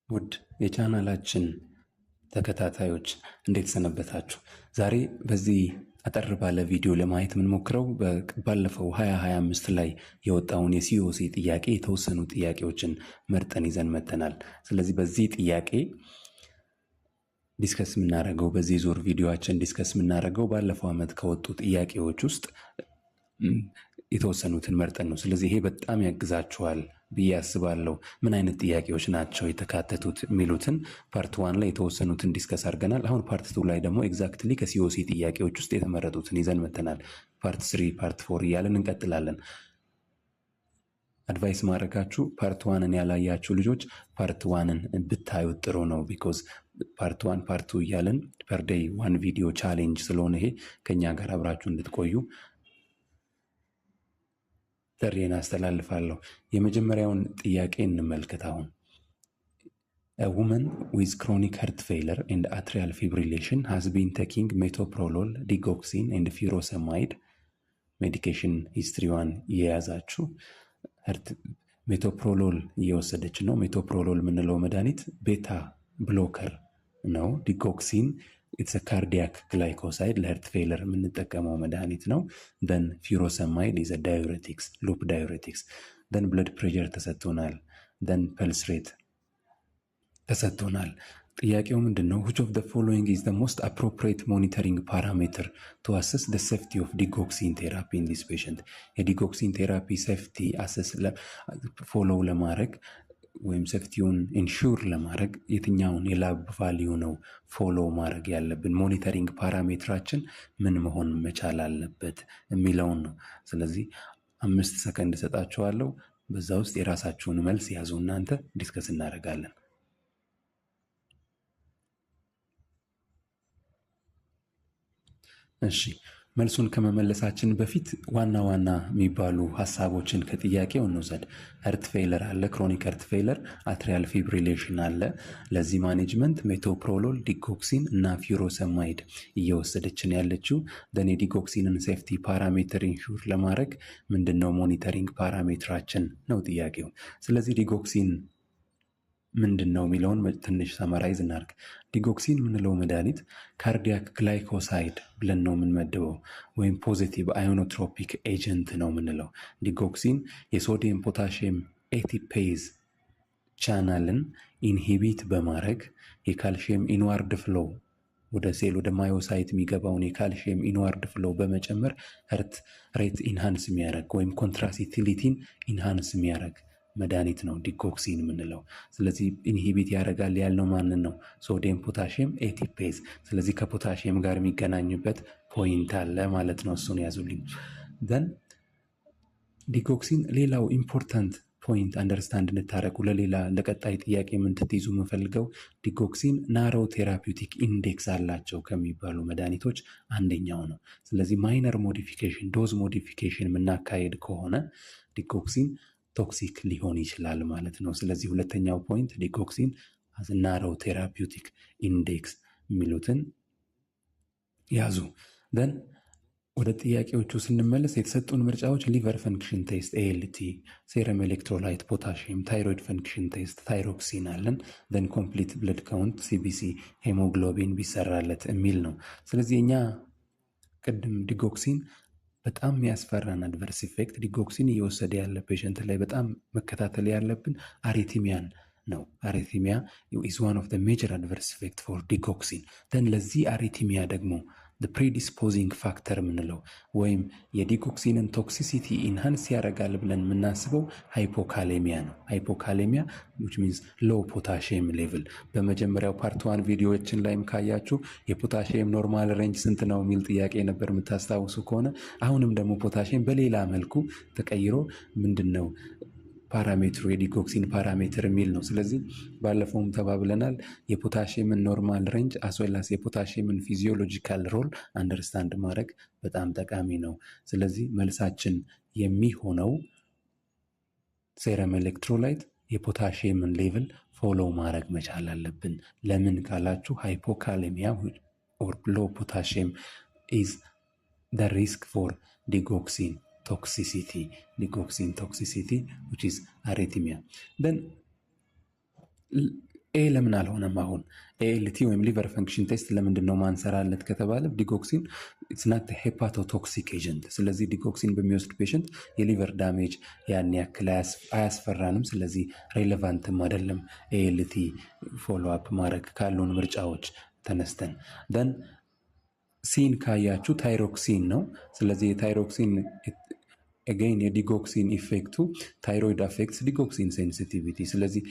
ውድ የቻናላችን ተከታታዮች እንዴት ሰነበታችሁ? ዛሬ በዚህ አጠር ባለ ቪዲዮ ለማየት የምንሞክረው ባለፈው 2025 ላይ የወጣውን የሲኦሲ ጥያቄ የተወሰኑ ጥያቄዎችን መርጠን ይዘን መጥተናል። ስለዚህ በዚህ ጥያቄ ዲስከስ የምናደርገው በዚህ ዙር ቪዲዮአችን ዲስከስ የምናደርገው ባለፈው ዓመት ከወጡ ጥያቄዎች ውስጥ የተወሰኑትን መርጠን ነው። ስለዚህ ይሄ በጣም ያግዛችኋል ብዬ አስባለሁ። ምን አይነት ጥያቄዎች ናቸው የተካተቱት የሚሉትን ፓርት 1 ላይ የተወሰኑትን ዲስከስ አድርገናል። አሁን ፓርት 2 ላይ ደግሞ ኤግዛክትሊ ከሲኦሲ ጥያቄዎች ውስጥ የተመረጡትን ይዘን መጥተናል። ፓርት 3 ፓርት 4 እያለን እንቀጥላለን። አድቫይስ ማድረጋችሁ ፓርት 1ን ያላያችሁ ልጆች ፓርት 1ን ብታዩት ጥሩ ነው። ቢኮዝ ፓርት 1 ፓርት 2 እያለን ፐር ዴይ 1 ቪዲዮ ቻሌንጅ ስለሆነ ይሄ ከኛ ጋር አብራችሁ እንድትቆዩ ጥሪዬን አስተላልፋለሁ። የመጀመሪያውን ጥያቄ እንመልከት። አሁን A woman with chronic heart failure and atrial fibrillation has been taking metoprolol, digoxin and furosemide medication history-ዋን የያዛችሁ ሜቶፕሮሎል እየወሰደች ነው። ሜቶፕሮሎል የምንለው መድኃኒት ቤታ ብሎከር ነው። ዲጎክሲን ኢትስ ካርዲያክ ግላይኮሳይድ ለሄርት ፌለር የምንጠቀመው መድኃኒት ነው። ደን ፊሮሰማይድ ኢዝ ዳዩሬቲክስ ሉፕ ዳዩሬቲክስ። ደን ብለድ ፕሬሸር ተሰጥቶናል። ደን ፐልስ ሬት ተሰጥቶናል። ጥያቄው ምንድን ነው? which of the following is the most appropriate monitoring parameter to assess the safety of digoxin therapy in this patient? የዲጎክሲን ቴራፒ ሴፍቲ አሰስ ፎሎው ለማድረግ ወይም ሴፍቲውን ኢንሹር ለማድረግ የትኛውን የላብ ቫልዩ ነው ፎሎ ማድረግ ያለብን? ሞኒተሪንግ ፓራሜትራችን ምን መሆን መቻል አለበት የሚለውን ነው። ስለዚህ 5 ሰከንድ ሰጣችኋለሁ። በዛ ውስጥ የራሳችሁን መልስ ያዙ። እናንተ ዲስከስ እናደርጋለን። እሺ፣ መልሱን ከመመለሳችን በፊት ዋና ዋና የሚባሉ ሐሳቦችን ከጥያቄው እንውሰድ። ሄርት ፌለር አለ፣ ክሮኒክ ሄርት ፌለር፣ አትሪያል ፊብሪሌሽን አለ። ለዚህ ማኔጅመንት ሜቶፕሮሎል፣ ዲጎክሲን እና ፊሮሰማይድ እየወሰደችን ያለችው። ደን የዲጎክሲንን ሴፍቲ ፓራሜትር ኢንሹር ለማድረግ ምንድነው ሞኒተሪንግ ፓራሜትራችን ነው ጥያቄው። ስለዚህ ዲጎክሲን ምንድን ነው የሚለውን ትንሽ ሰመራይዝ እናርግ። ዲጎክሲን የምንለው መድኃኒት ካርዲያክ ግላይኮሳይድ ብለን ነው የምንመድበው፣ ወይም ፖዚቲቭ አዮኖትሮፒክ ኤጀንት ነው የምንለው። ዲጎክሲን የሶዲየም ፖታሽየም ኤቲፔዝ ቻናልን ኢንሂቢት በማድረግ የካልሽየም ኢንዋርድ ፍሎ ወደ ሴል ወደ ማዮሳይት የሚገባውን የካልሽየም ኢንዋርድ ፍሎ በመጨመር ሄርት ሬት ኢንሃንስ የሚያደርግ ወይም ኮንትራሲቲሊቲን ኢንሃንስ የሚያደርግ መድኃኒት ነው ዲጎክሲን የምንለው። ስለዚህ ኢንሂቢት ያደርጋል ያልነው ማንን ነው? ሶዲየም ፖታሽየም ኤቲፔዝ። ስለዚህ ከፖታሽየም ጋር የሚገናኙበት ፖይንት አለ ማለት ነው። እሱን ያዙልኝ። ደን ዲጎክሲን ሌላው ኢምፖርታንት ፖይንት አንደርስታንድ እንድታረጉ ለቀጣይ ጥያቄ የምንትይዙ የምንፈልገው ዲጎክሲን ናሮ ቴራፒውቲክ ኢንዴክስ አላቸው ከሚባሉ መድኃኒቶች አንደኛው ነው። ስለዚህ ማይነር ሞዲፊኬሽን ዶዝ ሞዲፊኬሽን የምናካሄድ ከሆነ ዲጎክሲን ቶክሲክ ሊሆን ይችላል ማለት ነው። ስለዚህ ሁለተኛው ፖይንት ዲጎክሲን አዝ ናሮ ቴራፒውቲክ ኢንዴክስ የሚሉትን ያዙ። ደን ወደ ጥያቄዎቹ ስንመለስ የተሰጡን ምርጫዎች ሊቨር ፈንክሽን ቴስት ኤልቲ፣ ሴረም ኤሌክትሮላይት ፖታሽየም፣ ታይሮይድ ፈንክሽን ቴስት ታይሮክሲን አለን። ደን ኮምፕሊት ብለድ ካውንት ሲቢሲ ሄሞግሎቢን ቢሰራለት የሚል ነው። ስለዚህ እኛ ቅድም ዲጎክሲን በጣም የሚያስፈራን አድቨርስ ኢፌክት ዲጎክሲን እየወሰደ ያለ ፔሸንት ላይ በጣም መከታተል ያለብን አሪቲሚያን ነው። አሪቲሚያ is one of the major adverse effect for ዲጎክሲን። ደን ለዚህ አሪቲሚያ ደግሞ the predisposing factor የምንለው ወይም የዲጎክሲንን ቶክሲሲቲ ኢንሃንስ ያደርጋል ብለን የምናስበው ሃይፖካሌሚያ ነው። ሃይፖካሌሚያ which means low potassium level። በመጀመሪያው ፓርት 1 ቪዲዮዎችን ላይም ካያችሁ የፖታሽየም ኖርማል ሬንጅ ስንት ነው የሚል ጥያቄ ነበር የምታስታውሱ ከሆነ፣ አሁንም ደግሞ ፖታሽየም በሌላ መልኩ ተቀይሮ ምንድነው ፓራሜትሩ የዲጎክሲን ፓራሜትር የሚል ነው። ስለዚህ ባለፈውም ተባብለናል የፖታሽየምን ኖርማል ሬንጅ አስወላስ የፖታሽየምን ፊዚዮሎጂካል ሮል አንደርስታንድ ማድረግ በጣም ጠቃሚ ነው። ስለዚህ መልሳችን የሚሆነው ሴረም ኤሌክትሮላይት የፖታሽየምን ሌቭል ፎሎ ማድረግ መቻል አለብን። ለምን ካላችሁ ሃይፖካሌሚያ ኦር ሎ ፖታሽየም ኢዝ the risk for digoxin toxicity, digoxin toxicity which is arrhythmia. Then ኤ ለምን አልሆነም? አሁን ኤኤልቲ ወይም ሊቨር ፈንክሽን ቴስት ለምንድን ነው ማንሰራለት ከተባለ ዲጎክሲን ስናት ሄፓቶቶክሲክ ኤጀንት። ስለዚህ ዲጎክሲን በሚወስድ ፔሽንት የሊቨር ዳሜጅ ያን ያክል አያስፈራንም። ስለዚህ ሬሌቫንትም አይደለም ኤኤልቲ ፎሎ አፕ ማድረግ ካሉን ምርጫዎች ተነስተን ደን ሲን ካያችሁ ታይሮክሲን ነው። ስለዚህ የታይሮክሲን again የዲጎክሲን ኢፌክቱ ታይሮይድ አፌክትስ ዲጎክሲን ሴንሲቲቪቲ። ስለዚህ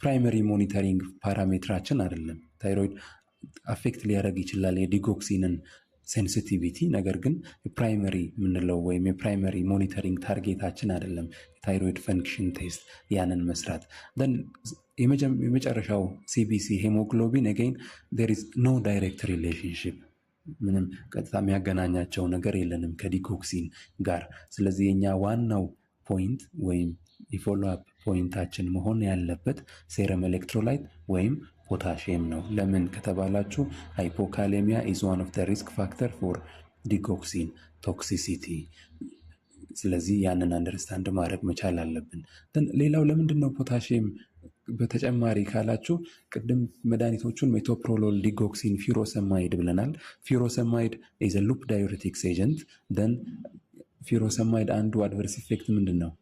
ፕራይመሪ ሞኒተሪንግ ፓራሜትራችን አይደለም። ታይሮይድ አፌክት ሊያደርግ ይችላል የዲጎክሲንን ሴንሲቲቪቲ፣ ነገር ግን የፕራይመሪ የምንለው ወይም የፕራይመሪ ሞኒተሪንግ ታርጌታችን አይደለም የታይሮይድ ፈንክሽን ቴስት ያንን መስራት። የመጨረሻው ሲቢሲ ሄሞግሎቢን again there is no direct relationship ምንም ቀጥታ የሚያገናኛቸው ነገር የለንም ከዲጎክሲን ጋር። ስለዚህ የኛ ዋናው ፖይንት ወይም የፎሎአፕ ፖይንታችን መሆን ያለበት ሴረም ኤሌክትሮላይት ወይም ፖታሽየም ነው። ለምን ከተባላችሁ ሃይፖካሌሚያ ኢዝ ዋን ኦፍ ዘ ሪስክ ፋክተር ፎር ዲጎክሲን ቶክሲሲቲ። ስለዚህ ያንን አንደርስታንድ ማድረግ መቻል አለብን። ሌላው ለምንድን ነው ፖታሽየም በተጨማሪ ካላችሁ ቅድም መድኃኒቶቹን ሜቶፕሮሎል፣ ዲጎክሲን፣ ፊሮሰማይድ ብለናል። ፊሮሰማይድ ኢዝ አ ሉፕ ዳዩሬቲክስ ኤጀንት። ደን ፊሮሰማይድ አንዱ አድቨርስ ኢፌክት ምንድን ነው?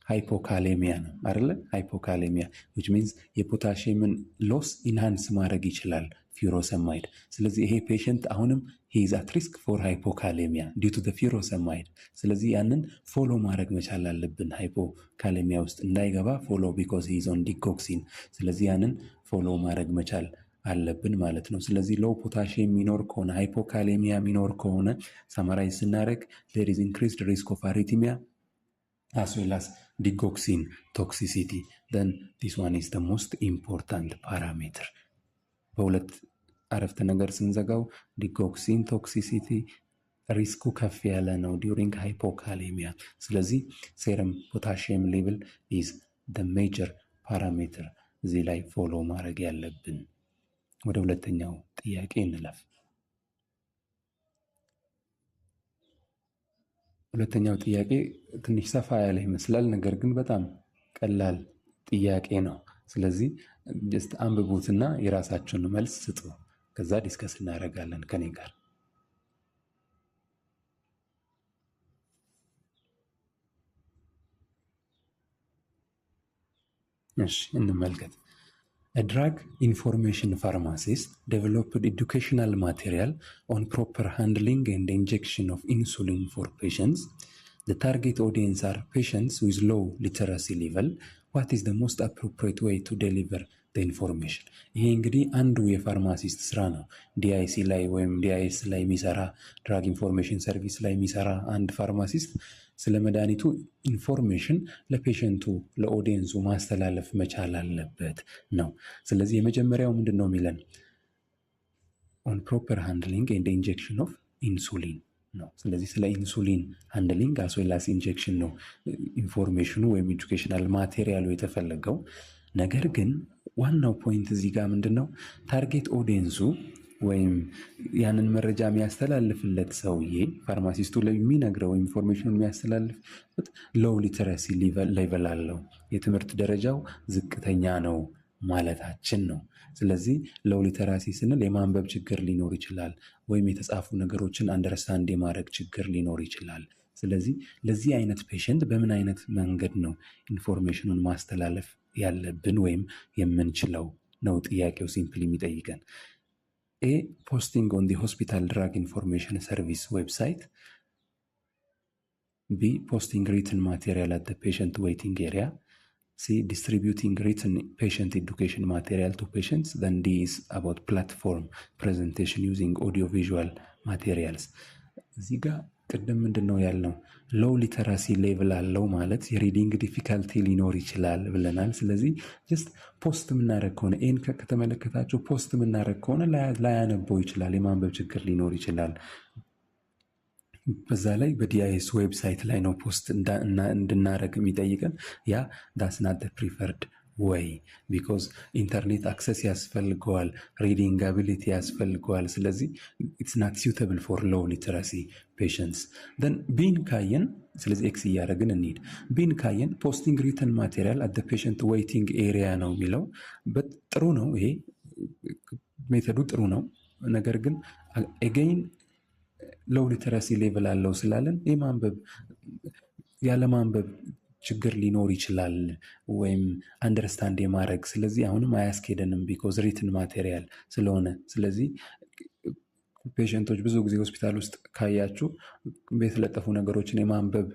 ሃይፖካሌሚያ ነው አይደለ? ሃይፖካሌሚያ ዊች ሚንስ የፖታሽየምን ሎስ ኢንሃንስ ማድረግ ይችላል ፊሮሰማይድ። ስለዚህ ይሄ ፔሽንት አሁንም he is at risk for hypokalemia due to the furosemide። ስለዚህ ያንን ፎሎ ማድረግ መቻል አለብን። ሃይፖካሌሚያ ውስጥ እንዳይገባ ፎሎ because he is on digoxin። ስለዚህ ያንን ፎሎ ማድረግ መቻል አለብን ማለት ነው። ስለዚህ ሎው ፖታሽየም የሚኖር ከሆነ ሃይፖካሌሚያ የሚኖር ከሆነ ሳማራይዝ ስናደርግ there is increased risk of arrhythmia as well as digoxin toxicity. Then this one is the most important parameter። በሁለት አረፍተ ነገር ስንዘጋው ዲጎክሲን ቶክሲሲቲ ሪስኩ ከፍ ያለ ነው ዲዩሪንግ ሃይፖካሌሚያ። ስለዚህ ሴረም ፖታሽየም ሌቭል ኢዝ ደ ሜጀር ፓራሜትር እዚህ ላይ ፎሎ ማድረግ ያለብን። ወደ ሁለተኛው ጥያቄ እንለፍ። ሁለተኛው ጥያቄ ትንሽ ሰፋ ያለ ይመስላል፣ ነገር ግን በጣም ቀላል ጥያቄ ነው። ስለዚህ ጀስት አንብቡትና የራሳችሁን መልስ ስጡ። ከዛ ዲስከስ እናደርጋለን ከኔ ጋር። እሺ እንመልከት። A drug information pharmacist developed educational material on proper handling and injection of insulin for patients. The target audience are patients with low literacy level. What is the most appropriate way to deliver the information? ይሄ እንግዲህ አንዱ የፋርማሲስት ስራ ነው። ዲአይሲ ላይ ወይም ዲአይኤስ ላይ የሚሰራ ድራግ ኢንፎርሜሽን ሰርቪስ ላይ የሚሰራ አንድ ፋርማሲስት ስለ መድኃኒቱ ኢንፎርሜሽን ለፔሸንቱ ለኦዲየንሱ ማስተላለፍ መቻል አለበት ነው። ስለዚህ የመጀመሪያው ምንድን ነው የሚለን? ኦን ፕሮፐር ሃንድሊንግ ኤንድ ኢንጀክሽን ኦፍ ኢንሱሊን ነው። ስለዚህ ስለ ኢንሱሊን ሃንድሊንግ አስ ዌል አስ ኢንጀክሽን ነው ኢንፎርሜሽኑ ወይም ኤጁኬሽናል ማቴሪያሉ የተፈለገው። ነገር ግን ዋናው ፖይንት እዚህ ጋር ምንድን ነው? ታርጌት ኦዲየንሱ ወይም ያንን መረጃ የሚያስተላልፍለት ሰውዬ ፋርማሲስቱ ላይ የሚነግረው ኢንፎርሜሽኑን የሚያስተላልፍበት ሎው ሊተረሲ ሌቨል አለው፣ የትምህርት ደረጃው ዝቅተኛ ነው ማለታችን ነው። ስለዚህ ሎው ሊተራሲ ስንል የማንበብ ችግር ሊኖር ይችላል፣ ወይም የተጻፉ ነገሮችን አንደርስታንድ የማድረግ ችግር ሊኖር ይችላል። ስለዚህ ለዚህ አይነት ፔሸንት በምን አይነት መንገድ ነው ኢንፎርሜሽኑን ማስተላለፍ ያለብን ወይም የምንችለው ነው ጥያቄው ሲምፕል የሚጠይቀን። ኤ ፖስቲንግ ኦን ዲ ሆስፒታል ድራግ ኢንፎርሜሽን ሰርቪስ ዌብሳይት፣ ቢ ፖስቲንግ ሪትን ማቴሪያል አት ፔሸንት ዌይቲንግ ኤሪያ፣ C. Distributing written patient education material to patients. Then D is about platform presentation using audio-visual materials. እዚህ ጋር ቅድም ምንድን ነው ያልነው? ሎው ሊተራሲ ሌቭል አለው ማለት የሪዲንግ ዲፊካልቲ ሊኖር ይችላል ብለናል። ስለዚህ ጀስት ፖስት የምናደረግ ከሆነ ይህን ከተመለከታችሁ ፖስት የምናደረግ ከሆነ ላያነበው ይችላል፣ የማንበብ ችግር ሊኖር ይችላል። በዛ ላይ በዲአይኤስ ዌብሳይት ላይ ነው ፖስት እንድናደረግ የሚጠይቀን። ያ ዳስ ናት ፕሪፈርድ ወይ ቢኮዝ ኢንተርኔት አክሰስ ያስፈልገዋል፣ ሪዲንግ አቢሊቲ ያስፈልገዋል። ስለዚህ ኢትስ ናት ሱተብል ፎር ሎው ሊተራሲ ፔሽንትስ። ደን ቢን ካየን ስለዚህ ኤክስ እያደረግን እንሂድ። ቢን ካየን ፖስቲንግ ሪተን ማቴሪያል አት ፔሸንት ዌይቲንግ ኤሪያ ነው የሚለው ጥሩ ነው። ይሄ ሜተዱ ጥሩ ነው። ነገር ግን ኤገይን ሎው ሊተረሲ ሌቭል አለው ስላለን ያለማንበብ ችግር ሊኖር ይችላል ወይም አንደርስታንድ የማድረግ ስለዚህ አሁንም አያስኬደንም ቢኮዝ ሪትን ማቴሪያል ስለሆነ። ስለዚህ ፔሸንቶች ብዙ ጊዜ ሆስፒታል ውስጥ ካያችሁ የተለጠፉ ነገሮችን የማንበብ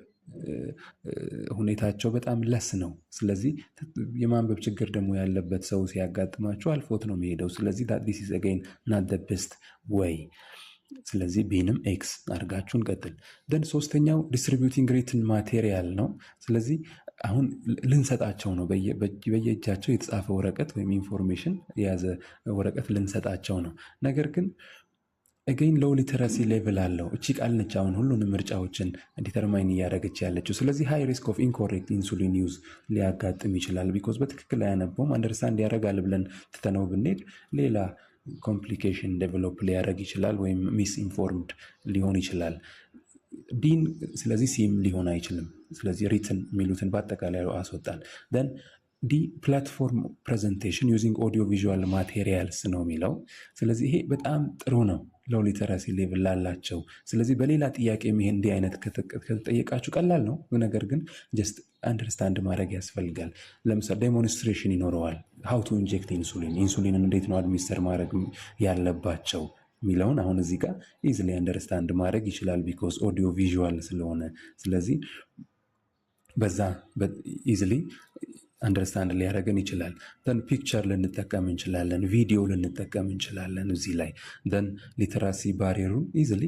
ሁኔታቸው በጣም ለስ ነው። ስለዚህ የማንበብ ችግር ደግሞ ያለበት ሰው ሲያጋጥማችሁ አልፎት ነው የሚሄደው። ስለዚህ ዲስ ኢዝ አገይን ናት ዘ ቤስት ወይ። ስለዚህ ቢንም ኤክስ አድርጋችሁ እንቀጥል። ደን ሶስተኛው ዲስትሪቢዩቲንግ ሪትን ማቴሪያል ነው። ስለዚህ አሁን ልንሰጣቸው ነው፣ በየእጃቸው የተጻፈ ወረቀት ወይም ኢንፎርሜሽን የያዘ ወረቀት ልንሰጣቸው ነው። ነገር ግን አገይን ሎው ሊተረሲ ሌቭል አለው። እቺ ቃል ነች አሁን ሁሉንም ምርጫዎችን ዲተርማይን እያደረገች ያለችው። ስለዚህ ሃይ ሪስክ ኦፍ ኢንኮሬክት ኢንሱሊን ዩዝ ሊያጋጥም ይችላል። ቢኮዝ በትክክል አያነበውም። አንደርስታንድ ያደርጋል ብለን ትተነው ብንሄድ ሌላ ኮምፕሊኬሽን ዴቨሎፕ ሊያደርግ ይችላል ወይም ሚስ ኢንፎርምድ ሊሆን ይችላል። ዲን ስለዚህ ሲም ሊሆን አይችልም። ስለዚህ ሪትን የሚሉትን በአጠቃላይ አስወጣን። ደን ዲ ፕላትፎርም ፕሬዘንቴሽን ዩዚንግ ኦዲዮ ቪዥዋል ማቴሪያልስ ነው የሚለው። ስለዚህ ይሄ በጣም ጥሩ ነው ሎው ሊተረሲ ሌቭል ላላቸው። ስለዚህ በሌላ ጥያቄ ይሄ እንዲህ አይነት ከተጠየቃችሁ ቀላል ነው፣ ነገር ግን ጀስት አንደርስታንድ ማድረግ ያስፈልጋል። ለምሳሌ ዴሞንስትሬሽን ይኖረዋል። ሃው ቱ ኢንጀክት ኢንሱሊንን እንዴት ነው አድሚኒስተር ማድረግ ያለባቸው የሚለውን አሁን እዚህ ጋር ኢዝሊ አንደርስታንድ ማድረግ ይችላል ቢኮዝ ኦዲዮ ቪዥዋል ስለሆነ። ስለዚህ በዛ ኢዝሊ አንደርስታንድ ሊያደርገን ይችላል። ደን ፒክቸር ልንጠቀም እንችላለን፣ ቪዲዮ ልንጠቀም እንችላለን እዚህ ላይ። ደን ሊተራሲ ባሪየሩን ኢዝሊ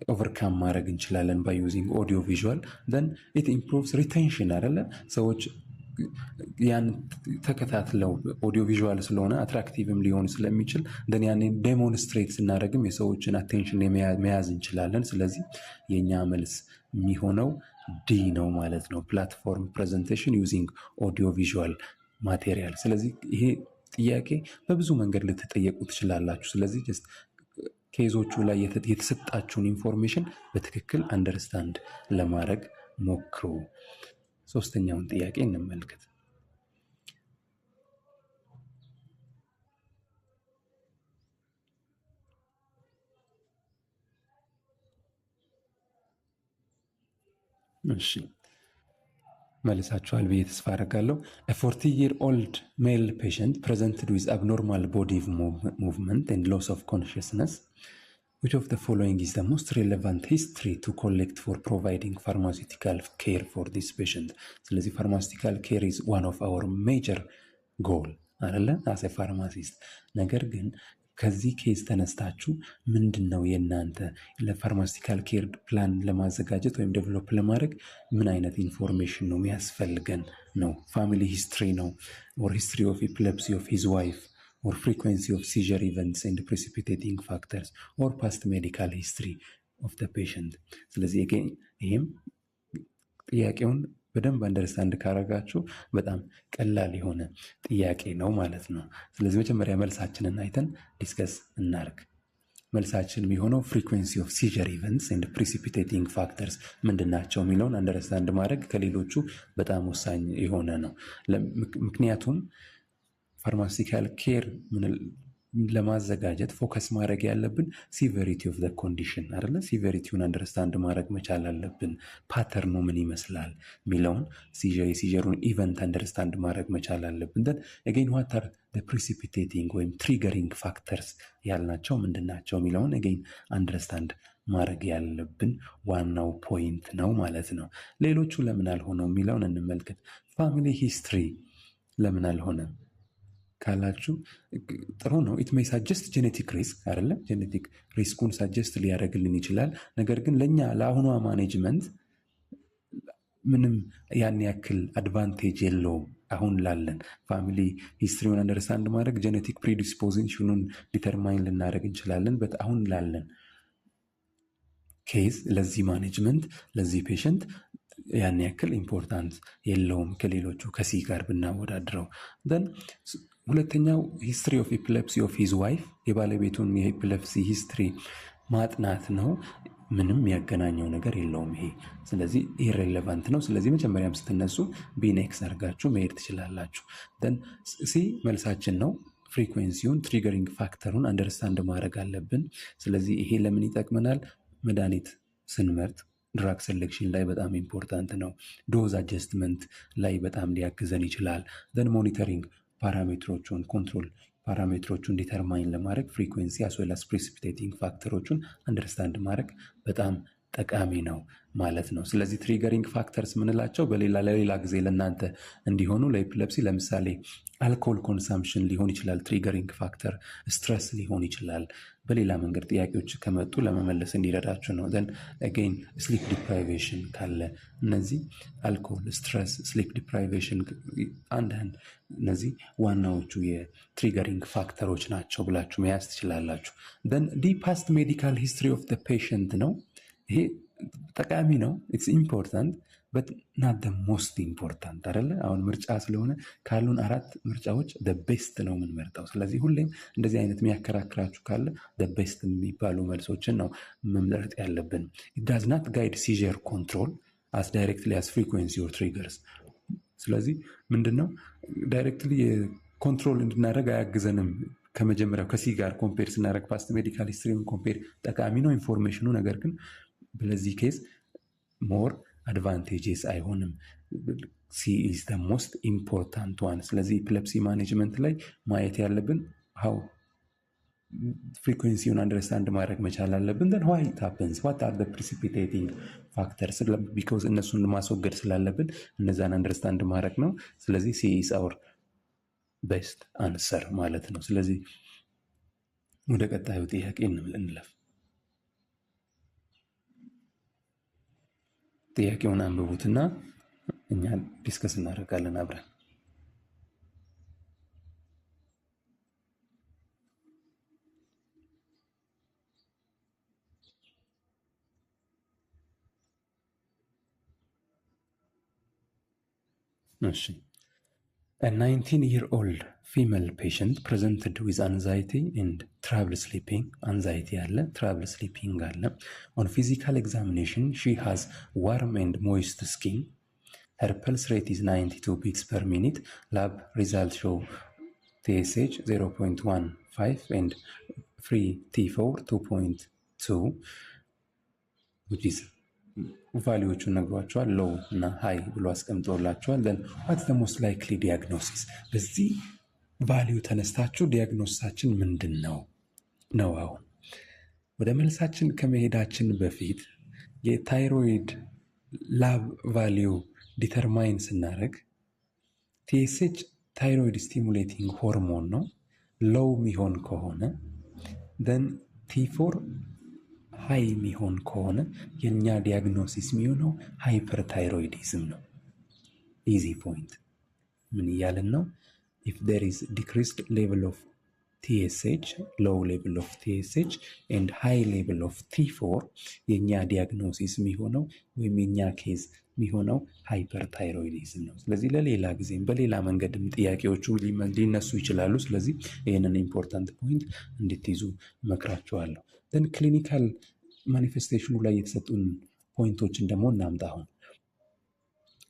ኦቨርካም ማድረግ እንችላለን ባይ ዩዚንግ ኦዲዮ ቪዥዋል። ደን ኢት ኢምፕሩቭስ ሪቴንሽን አይደለ? ሰዎች ያን ተከታትለው ኦዲዮ ቪዥዋል ስለሆነ አትራክቲቭም ሊሆን ስለሚችል ደን ያኔ ዴሞንስትሬት ስናደርግም የሰዎችን አቴንሽን መያዝ እንችላለን። ስለዚህ የእኛ መልስ የሚሆነው ዲ ነው ማለት ነው። ፕላትፎርም ፕሬዘንቴሽን ዩዚንግ ኦዲዮ ቪዥዋል ማቴሪያል። ስለዚህ ይሄ ጥያቄ በብዙ መንገድ ልትጠየቁ ትችላላችሁ። ስለዚህ ጀስት ኬዞቹ ላይ የተሰጣችሁን ኢንፎርሜሽን በትክክል አንደርስታንድ ለማድረግ ሞክሩ። ሶስተኛውን ጥያቄ እንመልከት። እሺ መልሳችኋል ብዬ ተስፋ አደርጋለሁ። a 40-year-old male patient presented with abnormal body movement and loss of consciousness. Which of the following is the most relevant history to collect for providing pharmaceutical care for this patient? ስለዚህ pharmaceutical care is one of our major goal አይደለ as a pharmacist። ነገር ግን ከዚህ ኬዝ ተነስታችሁ ምንድን ነው የእናንተ ለፋርማሲቲካል ኬር ፕላን ለማዘጋጀት ወይም ዴቨሎፕ ለማድረግ ምን አይነት ኢንፎርሜሽን ነው የሚያስፈልገን ነው? ፋሚሊ ሂስትሪ ነው ኦር ሂስትሪ ኦፍ ኤፒሌፕሲ ኦፍ ሂዝ ዋይፍ or frequency of seizure events and precipitating factors or past medical history of the patient። ስለዚህ ይህም ጥያቄውን በደንብ አንደርስታንድ ካረጋችሁ በጣም ቀላል የሆነ ጥያቄ ነው ማለት ነው። ስለዚህ መጀመሪያ መልሳችንን አይተን ዲስከስ እናርግ። መልሳችን የሚሆነው ፍሪኩዌንሲ ኦፍ ሲጀር ኢቨንትስ ኤንድ ፕሪሲፒቴቲንግ ፋክተርስ ምንድናቸው የሚለውን አንደርስታንድ ማድረግ ከሌሎቹ በጣም ወሳኝ የሆነ ነው። ምክንያቱም ፋርማሲቲካል ኬር ለማዘጋጀት ፎከስ ማድረግ ያለብን ሲቨሪቲ ኦፍ ዘ ኮንዲሽን አይደለ? ሲቨሪቲውን አንደርስታንድ ማድረግ መቻል አለብን። ፓተርኑ ምን ይመስላል የሚለውን የሲጀሩን ኢቨንት አንደርስታንድ ማድረግ መቻል አለብን። ደን አገይን ዋት አር ዘ ፕሪሲፒቴቲንግ ወይም ትሪገሪንግ ፋክተርስ ያልናቸው ምንድናቸው የሚለውን አገይን አንደርስታንድ ማድረግ ያለብን ዋናው ፖይንት ነው ማለት ነው። ሌሎቹ ለምን አልሆነው የሚለውን እንመልከት። ፋሚሊ ሂስትሪ ለምን አልሆነም ካላችሁ ጥሩ ነው። ኢት ሜይ ሳጀስት ጄኔቲክ ሪስክ አይደለም? ጄኔቲክ ሪስኩን ሳጀስት ሊያደርግልን ይችላል። ነገር ግን ለእኛ ለአሁኗ ማኔጅመንት ምንም ያን ያክል አድቫንቴጅ የለውም። አሁን ላለን ፋሚሊ ሂስትሪውን አንደርስታንድ ማድረግ ጄኔቲክ ፕሪዲስፖዚሽኑን ዲተርማይን ልናደርግ እንችላለን። በት አሁን ላለን ኬዝ ለዚህ ማኔጅመንት ለዚህ ፔሸንት ያን ያክል ኢምፖርታንስ የለውም ከሌሎቹ ከሲ ጋር ብናወዳድረው። ደን ሁለተኛው ሂስትሪ ኦፍ ኤፒሌፕሲ ኦፍ ሂዝ ዋይፍ የባለቤቱን የኤፒሌፕሲ ሂስትሪ ማጥናት ነው። ምንም ያገናኘው ነገር የለውም ይሄ። ስለዚህ ኢሬሌቫንት ነው። ስለዚህ መጀመሪያም ስትነሱ ቢን ኤክስ አድርጋችሁ መሄድ ትችላላችሁ። ሲ መልሳችን ነው። ፍሪኩዌንሲውን ትሪገሪንግ ፋክተሩን አንደርስታንድ ማድረግ አለብን። ስለዚህ ይሄ ለምን ይጠቅመናል? መድኃኒት ስንመርጥ ድራግ ሴሌክሽን ላይ በጣም ኢምፖርታንት ነው። ዶዝ አጀስትመንት ላይ በጣም ሊያግዘን ይችላል። ዘን ሞኒተሪንግ ፓራሜትሮቹን ኮንትሮል ፓራሜትሮቹን ዲተርማይን ለማድረግ ፍሪኩዌንሲ አስዌላስ ፕሪሲፒቴቲንግ ፋክተሮቹን አንደርስታንድ ማድረግ በጣም ጠቃሚ ነው ማለት ነው። ስለዚህ ትሪገሪንግ ፋክተርስ ምንላቸው ለሌላ ጊዜ ለእናንተ እንዲሆኑ ለኤፒለፕሲ ለምሳሌ አልኮል ኮንሳምፕሽን ሊሆን ይችላል ትሪገሪንግ ፋክተር፣ ስትረስ ሊሆን ይችላል። በሌላ መንገድ ጥያቄዎች ከመጡ ለመመለስ እንዲረዳችሁ ነው። ዘን አጌን ስሊፕ ዲፕራይቬሽን ካለ እነዚህ አልኮል፣ ስትረስ፣ ስሊፕ ዲፕራይቬሽን አንዳንድ እነዚህ ዋናዎቹ የትሪገሪንግ ፋክተሮች ናቸው ብላችሁ መያዝ ትችላላችሁ። ዘን ዲ ፓስት ሜዲካል ሂስትሪ ኦፍ ዘ ፔሸንት ነው። ይሄ ጠቃሚ ነው። ኢትስ ኢምፖርታንት በት ናት ደ ሞስት ኢምፖርታንት አይደለ። አሁን ምርጫ ስለሆነ ካሉን 4 ምርጫዎች ደ ቤስት ነው የምንመርጠው። ስለዚህ ሁሌም እንደዚህ አይነት የሚያከራክራችሁ ካለ ደ ቤስት የሚባሉ መልሶችን ነው መምረጥ ያለብን። ኢት ዳዝ ናት ጋይድ ሲዥር ኮንትሮል አስ ዳይሬክትሊ አስ ፍሪኩዌንሲ ኦር ትሪገርስ። ስለዚህ ምንድነው ዳይሬክትሊ ኮንትሮል እንድናደርግ አያግዘንም። ከመጀመሪያው ከሲ ጋር ኮምፔር ስናደርግ ፓስት ሜዲካል ሂስትሪውን ኮምፔር ጠቃሚ ነው ኢንፎርሜሽኑ፣ ነገር ግን በዚህ ኬዝ ሞር አድቫንቴጅስ አይሆንም። ሲ ኢዝ ደ ሞስት ኢምፖርታንት ዋን። ስለዚህ ኤፒለፕሲ ማኔጅመንት ላይ ማየት ያለብን ሀው ፍሪኩዌንሲውን አንደርስታንድ ማድረግ መቻል አለብን። then why it happens what are the precipitating factors because እነሱን ማስወገድ ስላለብን እነዛን አንደርስታንድ ማድረግ ነው። ስለዚህ ሲ ኢዝ አወር ቤስት አንሰር ማለት ነው። ስለዚህ ወደ ቀጣዩ ጥያቄ እንለፍ። ጥያቄውን አንብቡትና እኛ ዲስከስ እናደርጋለን አብረን። እሺ A 19-year-old female patient presented with anxiety and trouble sleeping. Anxiety አለ፣ trouble sleeping አለ። On physical examination, she has warm and moist skin. Her pulse rate is 92 beats per minute. Lab results show TSH 0.15 and free T4 2.2, which is ቫሊዎቹን ነግሯቸዋል። ሎው እና ሃይ ብሎ አስቀምጦላቸዋል። ዘን ዋትስ ዘ ሞስት ላይክሊ ዲያግኖሲስ። በዚህ ቫሊዩ ተነስታችሁ ዲያግኖሲሳችን ምንድን ነው ነው። አሁን ወደ መልሳችን ከመሄዳችን በፊት የታይሮይድ ላብ ቫሊዩ ዲተርማይን ስናደርግ ቲኤስኤች ታይሮይድ ስቲሙሌቲንግ ሆርሞን ነው። ሎው የሚሆን ከሆነ ዘን ቲ4 ሃይ የሚሆን ከሆነ የእኛ ዲያግኖሲስ የሚሆነው ሃይፐርታይሮይዲዝም ነው። ኢዚ ፖይንት። ምን እያለን ነው? ኢፍ ዜር ኢዝ ዲክሪስድ ሌቭል ኦፍ ቲኤስኤች ሎው ሌቭል ኦፍ ቲኤስኤች ኤንድ ሃይ ሌቭል ኦፍ ቲ4 የእኛ ዲያግኖሲስ የሚሆነው ወይም የእኛ ኬዝ የሚሆነው ሃይፐርታይሮይዲዝም ነው። ስለዚህ ለሌላ ጊዜም በሌላ መንገድም ጥያቄዎቹ ሊነሱ ይችላሉ። ስለዚህ ይህንን ኢምፖርታንት ፖይንት እንድትይዙ እመክራችኋለሁ። ዘን ክሊኒካል ማኒፌስቴሽኑ ላይ የተሰጡን ፖይንቶችን ደግሞ እናምጣ። አሁን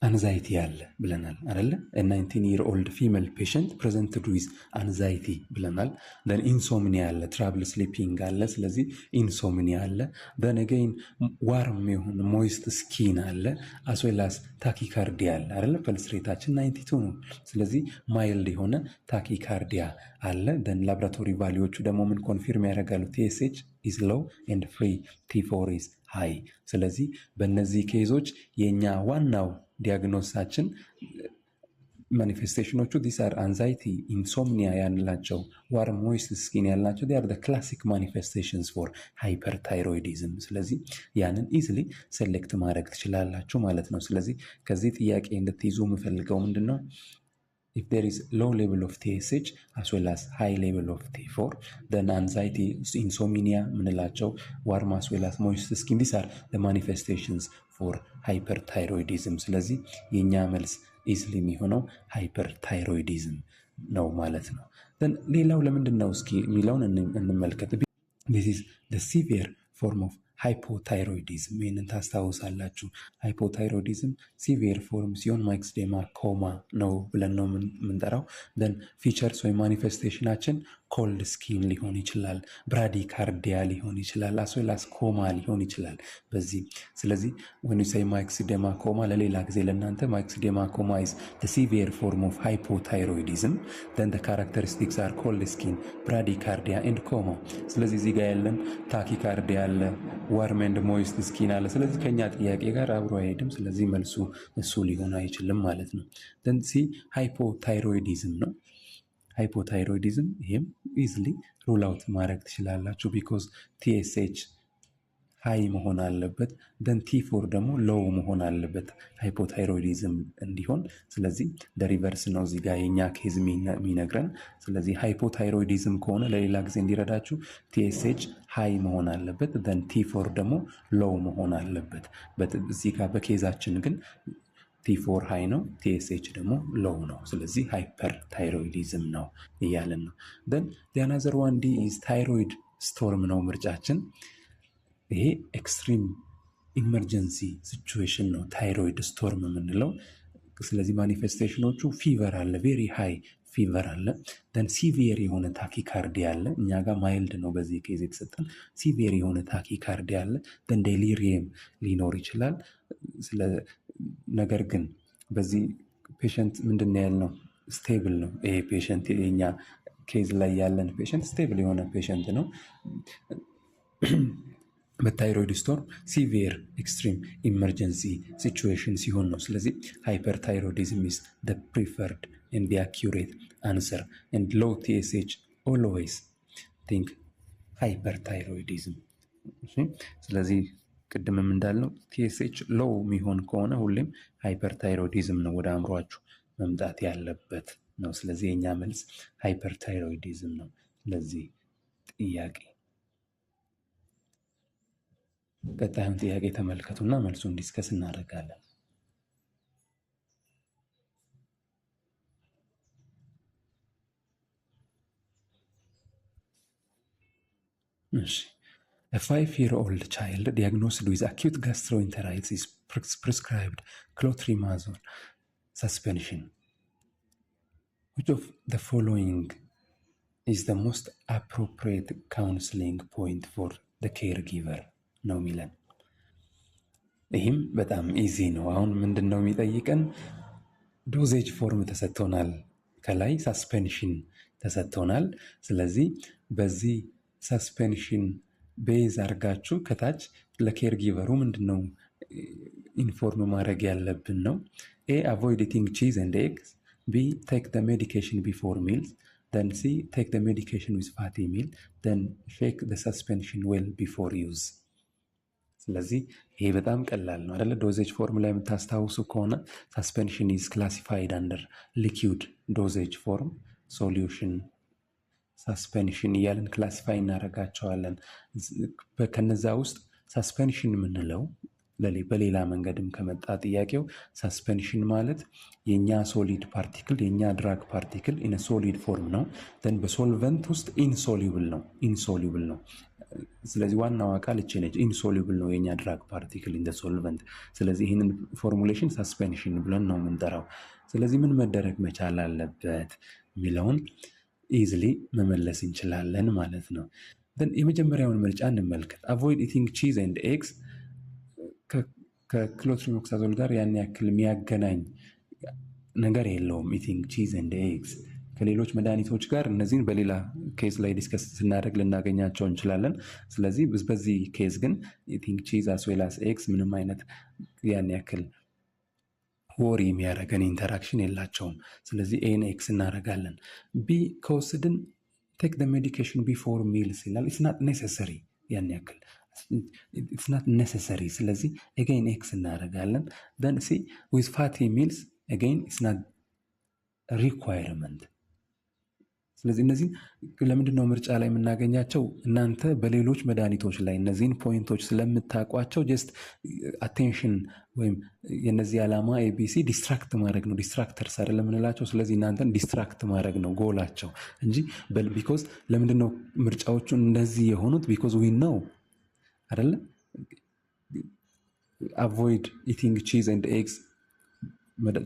አንዛይቲ አለ ብለናል አይደለ? 19-year-old ፊሜል ፔሸንት ፕሬዘንትድ ዊዝ አንዛይቲ ብለናል። ዘን ኢንሶምኒያ አለ፣ ትራብል ስሊፒንግ አለ። ስለዚህ ኢንሶምኒያ አለ። ዘን አገይን ዋርም የሆነ ሞይስት ስኪን አለ፣ አስዌላስ ታኪካርዲያ አለ አይደለ? ፐልስ ሬታችን 92 ነው። ስለዚህ ማይልድ የሆነ ታኪካርዲያ አለ። ዘን ላብራቶሪ ቫሊዎቹ ደግሞ ምን ኮንፊርም ያደርጋሉ? ቲኤስኤች ኢዝ ሎው ኤንድ ፍሪ ቲ4 ኢዝ ሃይ። ስለዚህ በእነዚህ ኬዞች የእኛ ዋናው ዲያግኖሳችን ማኒፌስቴሽኖቹ ዲስ አር አንዛይቲ፣ ኢንሶምኒያ ያላቸው፣ ዋርም ሞይስት ስኪን ያላቸው ዲ አር ዘ ክላሲክ ማኒፌስቴሽንስ ፎር ሃይፐርታይሮይዲዝም። ስለዚህ ያንን ኢዝሊ ሴሌክት ማድረግ ትችላላችሁ ማለት ነው። ስለዚህ ከዚህ ጥያቄ እንድትይዙ የምፈልገው ምንድን ነው? If there is low level of TSH as well as high level of T4, then anxiety, insomnia, ምንላቸው warm as well as moist skin, these are the manifestations for hyperthyroidism. ስለዚህ የኛ መልስ ኢዝሊ የሚሆነው ሃይፐርታይሮይዲዝም ነው ማለት ነው። then ሌላው ለምንድን ነው እስኪ የሚለውን እንመልከት። This is the severe form of ሃይፖታይሮይዲዝም ይህንን ታስታውሳላችሁ። ሃይፖታይሮይዲዝም ሲቪየር ፎርም ሲሆን ማይክስዴማ ኮማ ነው ብለን ነው የምንጠራው። ደን ፊቸርስ ወይም ማኒፌስቴሽናችን ኮልድ ስኪን ሊሆን ይችላል፣ ብራዲካርዲያ ሊሆን ይችላል፣ አስዌላስ ኮማ ሊሆን ይችላል በዚህ። ስለዚህ ወኒሳይ ማይክስዴማ ኮማ ለሌላ ጊዜ ለእናንተ ማይክስዴማ ኮማ ኢዝ ሲቪየር ፎርም ኦፍ ሃይፖታይሮይዲዝም ደን ካራክተሪስቲክስ አር ኮልድ ስኪን፣ ብራዲካርዲያ ኤንድ ኮማ። ስለዚህ እዚህ ጋር ያለን ታኪካርዲያ አለ፣ ዋርም ኤንድ ሞይስት ስኪን አለ። ስለዚህ ከኛ ጥያቄ ጋር አብሮ አይሄድም። ስለዚህ መልሱ እሱ ሊሆን አይችልም ማለት ነው። ደን ሲ ሃይፖታይሮይዲዝም ነው። ሃይፖታይሮይዲዝም ይሄም ኢዝሊ ሩል አውት ማድረግ ትችላላችሁ። ቢኮዝ ቲኤስኤች ሃይ መሆን አለበት፣ ደን ቲ4 ደግሞ ሎው መሆን አለበት ሃይፖታይሮይዲዝም እንዲሆን። ስለዚህ ሪቨርስ ነው እዚህ ጋር የኛ ኬዝ የሚነግረን። ስለዚህ ሃይፖታይሮይዲዝም ከሆነ ለሌላ ጊዜ እንዲረዳችሁ ቲኤስኤች ሃይ መሆን አለበት፣ ደን ቲ4 ደግሞ ሎው መሆን አለበት። እዚህ ጋር በኬዛችን ግን ቲ4 ሃይ ነው፣ ቲኤስኤች ደግሞ ሎው ነው። ስለዚህ ሃይፐር ታይሮይዲዝም ነው እያለን ነው። ደን አናዘር ዋን ዲ ኢዝ ታይሮይድ ስቶርም ነው ምርጫችን። ይሄ ኤክስትሪም ኢመርጀንሲ ሲቹዌሽን ነው ታይሮይድ ስቶርም የምንለው። ስለዚህ ማኒፌስቴሽኖቹ ፊቨር አለ፣ ቬሪ ሃይ ፊቨር አለ፣ ደን ሲቪየር የሆነ ታኪካርዲ አለ። እኛ ጋር ማይልድ ነው በዚህ ኬዝ የተሰጠን። ሲቪየር የሆነ ታኪካርዲ አለ፣ ደን ዴሊሪየም ሊኖር ይችላል። ነገር ግን በዚህ ፔሸንት ምንድን ያልነው ስቴብል ነው። ይሄ ፔሸንት የኛ ኬዝ ላይ ያለን ፔሸንት ስቴብል የሆነ ፔሸንት ነው። በታይሮይድ ስቶርም ሲቪየር ኤክስትሪም ኢመርጀንሲ ሲቹዌሽን ሲሆን ነው። ስለዚህ ሃይፐርታይሮይዲዝም ኢዝ ዘ ፕሪፈርድ ኤንድ ዘ አኪዩሬት አንሰር ኤንድ ሎው ቲኤስኤች ኦልዌይስ ቲንክ ሃይፐርታይሮይዲዝም። ስለዚህ ቅድምም እንዳልነው ቲኤስኤች ሎው የሚሆን ከሆነ ሁሌም ሃይፐርታይሮይዲዝም ነው ወደ አእምሯችሁ መምጣት ያለበት ነው። ስለዚህ የኛ መልስ ሃይፐርታይሮይዲዝም ነው ለዚህ ጥያቄ። ቀጣዩን ጥያቄ ተመልከቱና መልሱን ዲስከስ እናደርጋለን። እሺ A 5-year-old child diagnosed with acute gastroenteritis is prescribed clotrimazole suspension. Which of the following is the most appropriate counseling point for the caregiver? ነው የሚለን። ይህም በጣም ኢዚ ነው። አሁን ምንድን ነው የሚጠይቀን? ዶዜጅ ፎርም ተሰጥቶናል፣ ከላይ ሳስፔንሽን ተሰጥቶናል። ስለዚህ በዚህ ሳስፔንሽን ቤዝ አድርጋችሁ ከታች ለኬር ጊቨሩ ምንድን ነው ኢንፎርም ማድረግ ያለብን ነው። ኤ አቮይድ ኢቲንግ ቺዝ ኤንድ ኤግስ፣ ቢ ቴክ ደ ሜዲኬሽን ቢፎር ሚልስ፣ ደን ሲ ቴክ ደ ሜዲኬሽን ዊዝ ፋቲ ሚል፣ ደን ሼክ ደ ሳስፔንሽን ዌል ቢፎር ዩዝ። ስለዚህ ይሄ በጣም ቀላል ነው አይደለ? ዶዜጅ ፎርም ላይ የምታስታውሱ ከሆነ ሳስፔንሽን ኢዝ ክላሲፋይድ አንደር ሊኪውድ ዶዜጅ ፎርም፣ ሶሉሽን፣ ሳስፔንሽን እያለን ክላሲፋይ እናደርጋቸዋለን። ከነዛ ውስጥ ሳስፔንሽን የምንለው በሌላ መንገድም ከመጣ ጥያቄው ሳስፔንሽን ማለት የኛ ሶሊድ ፓርቲክል የኛ ድራግ ፓርቲክል ኢን ሶሊድ ፎርም ነው። ደን በሶልቨንት ውስጥ ኢንሶሉብል ነው። ስለዚህ ዋናው አካል እቺ ነች፣ ኢንሶሉብል ነው የኛ ድራግ ፓርቲክል ኢን ሶልቨንት። ስለዚህ ይህንን ፎርሙሌሽን ሳስፔንሽን ብለን ነው የምንጠራው። ስለዚህ ምን መደረግ መቻል አለበት የሚለውን ኢዝሊ መመለስ እንችላለን ማለት ነው። የመጀመሪያውን ምርጫ እንመልከት። አቮይድ ኢቲንግ ቺዝ ኤንድ ኤግስ ከክሎትሪሞክሳዞል ጋር ያን ያክል የሚያገናኝ ነገር የለውም። ኢቲንግ ቺዝ ኤንድ ኤግስ ከሌሎች መድኃኒቶች ጋር እነዚህን በሌላ ኬዝ ላይ ዲስከስ ስናደርግ ልናገኛቸው እንችላለን። ስለዚህ በዚህ ኬዝ ግን ኢቲንግ ቺዝ አስ ዌል አስ ኤግስ ምንም አይነት ያን ያክል ወሪ የሚያደርገን ኢንተራክሽን የላቸውም። ስለዚህ ኤን ኤክስ እናደርጋለን። ቢ ከወስድን ቴክ ደ ሜዲኬሽን ቢፎር ሚልስ ይላል። ኢትስ ናት ኔሰሰሪ፣ ያን ያክል ኢትስ ናት ኔሰሰሪ። ስለዚህ ኤገይን ኤክስ እናደርጋለን። ደን ሲ ዊዝ ፋቲ ሚልስ ኤገይን ኢትስ ናት ሪኳየርመንት። ስለዚህ እነዚህ ለምንድን ነው ምርጫ ላይ የምናገኛቸው? እናንተ በሌሎች መድኃኒቶች ላይ እነዚህን ፖይንቶች ስለምታውቋቸው ጀስት አቴንሽን ወይም የነዚህ ዓላማ ኤቢሲ ዲስትራክት ማድረግ ነው። ዲስትራክተርስ አይደለም የምንላቸው። ስለዚህ እናንተን ዲስትራክት ማድረግ ነው ጎላቸው እንጂ ቢኮዝ ለምንድን ነው ምርጫዎቹ እንደዚህ የሆኑት? ቢኮዝ ዊ ነው አይደለ? አቮይድ ኢቲንግ ቺዝ ኤንድ ኤግስ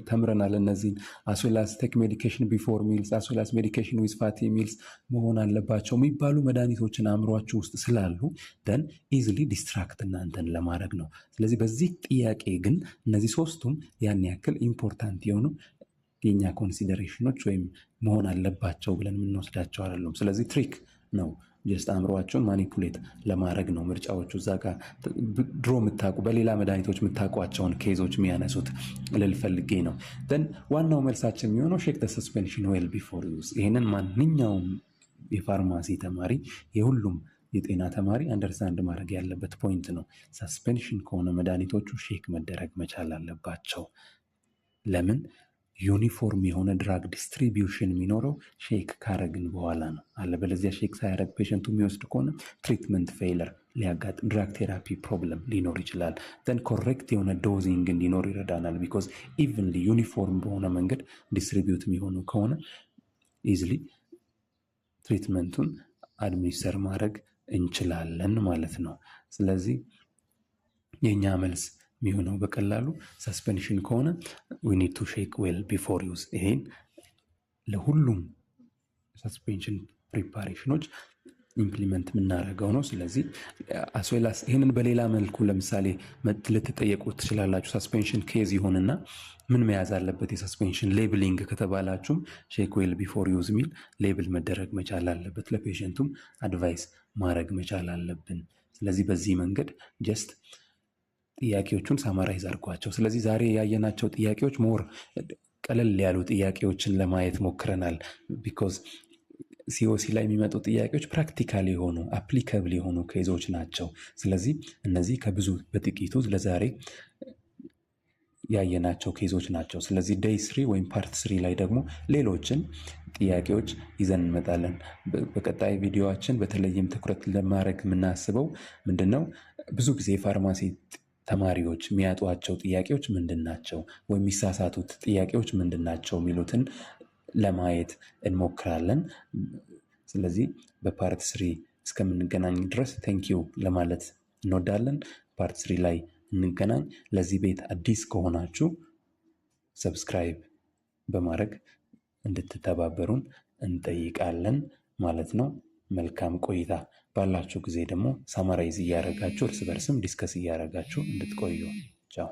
ተምረናል። እነዚህን አስዌላስ ቴክ ሜዲኬሽን ቢፎር ሚልስ አስዌላስ ሜዲኬሽን ዊዝ ፋቲ ሚልስ መሆን አለባቸው የሚባሉ መድኃኒቶችን አእምሯችሁ ውስጥ ስላሉ ደን ኢዝሊ ዲስትራክት እናንተን ለማድረግ ነው። ስለዚህ በዚህ ጥያቄ ግን እነዚህ ሶስቱም ያን ያክል ኢምፖርታንት የሆኑ የኛ ኮንሲደሬሽኖች ወይም መሆን አለባቸው ብለን የምንወስዳቸው አይደሉም። ስለዚህ ትሪክ ነው፣ ጀስት አእምሯቸውን ማኒፑሌት ለማድረግ ነው ምርጫዎቹ። እዛ ጋር ድሮ የምታውቁ በሌላ መድኃኒቶች የምታውቋቸውን ኬዞች የሚያነሱት ልል ፈልጌ ነው። ደን ዋናው መልሳችን የሚሆነው ሼክ ዘ ሰስፔንሽን ዌል ቢፎር ዩዝ። ይህንን ማንኛውም የፋርማሲ ተማሪ የሁሉም የጤና ተማሪ አንደርስታንድ ማድረግ ያለበት ፖይንት ነው። ሰስፔንሽን ከሆነ መድኃኒቶቹ ሼክ መደረግ መቻል አለባቸው። ለምን? ዩኒፎርም የሆነ ድራግ ዲስትሪቢዩሽን የሚኖረው ሼክ ካረግን በኋላ ነው። አለበለዚያ ሼክ ሳያረግ ፔሸንቱ የሚወስድ ከሆነ ትሪትመንት ፌለር ሊያጋጥም፣ ድራግ ቴራፒ ፕሮብለም ሊኖር ይችላል። ዘን ኮሬክት የሆነ ዶዚንግ እንዲኖር ይረዳናል። ቢኮዝ ኢቭንሊ ዩኒፎርም በሆነ መንገድ ዲስትሪቢዩት የሚሆኑ ከሆነ ኢዝሊ ትሪትመንቱን አድሚኒስተር ማድረግ እንችላለን ማለት ነው። ስለዚህ የእኛ መልስ የሚሆነው በቀላሉ ሰስፔንሽን ከሆነ we need to shake well before use። ይሄን ለሁሉም ሰስፔንሽን ፕሪፓሬሽኖች ኢምፕሊመንት የምናደርገው ነው። ስለዚህ አስዌላስ ይህንን በሌላ መልኩ ለምሳሌ ልትጠየቁ ትችላላችሁ። ሰስፔንሽን ኬዝ ይሆንና ምን መያዝ አለበት የሰስፔንሽን ሌብሊንግ ከተባላችሁም ሼክ ዌል ቢፎር ዩዝ የሚል ሌብል መደረግ መቻል አለበት። ለፔሸንቱም አድቫይስ ማድረግ መቻል አለብን። ስለዚህ በዚህ መንገድ ጀስት ጥያቄዎቹን ሳማራይዝ አድርጓቸው። ስለዚህ ዛሬ ያየናቸው ጥያቄዎች ሞር ቀለል ያሉ ጥያቄዎችን ለማየት ሞክረናል። ቢኮዝ ሲኦሲ ላይ የሚመጡ ጥያቄዎች ፕራክቲካል የሆኑ አፕሊካብል የሆኑ ኬዞች ናቸው። ስለዚህ እነዚህ ከብዙ በጥቂቱ ለዛሬ ያየናቸው ኬዞች ናቸው። ስለዚህ ዴይ 3 ወይም ፓርት 3 ላይ ደግሞ ሌሎችን ጥያቄዎች ይዘን እንመጣለን። በቀጣይ ቪዲዮችን በተለይም ትኩረት ለማድረግ የምናስበው ምንድነው፣ ብዙ ጊዜ ፋርማሲ ተማሪዎች የሚያጧቸው ጥያቄዎች ምንድን ናቸው ወይም የሚሳሳቱት ጥያቄዎች ምንድን ናቸው የሚሉትን ለማየት እንሞክራለን። ስለዚህ በፓርት 3 እስከምንገናኝ ድረስ ቴንኪዩ ለማለት እንወዳለን። ፓርት 3 ላይ እንገናኝ። ለዚህ ቤት አዲስ ከሆናችሁ ሰብስክራይብ በማድረግ እንድትተባበሩን እንጠይቃለን ማለት ነው። መልካም ቆይታ። ባላችሁ ጊዜ ደግሞ ሳማራይዝ እያደረጋችሁ እርስ በርስም ዲስከስ እያደረጋችሁ እንድትቆዩ። ቻው።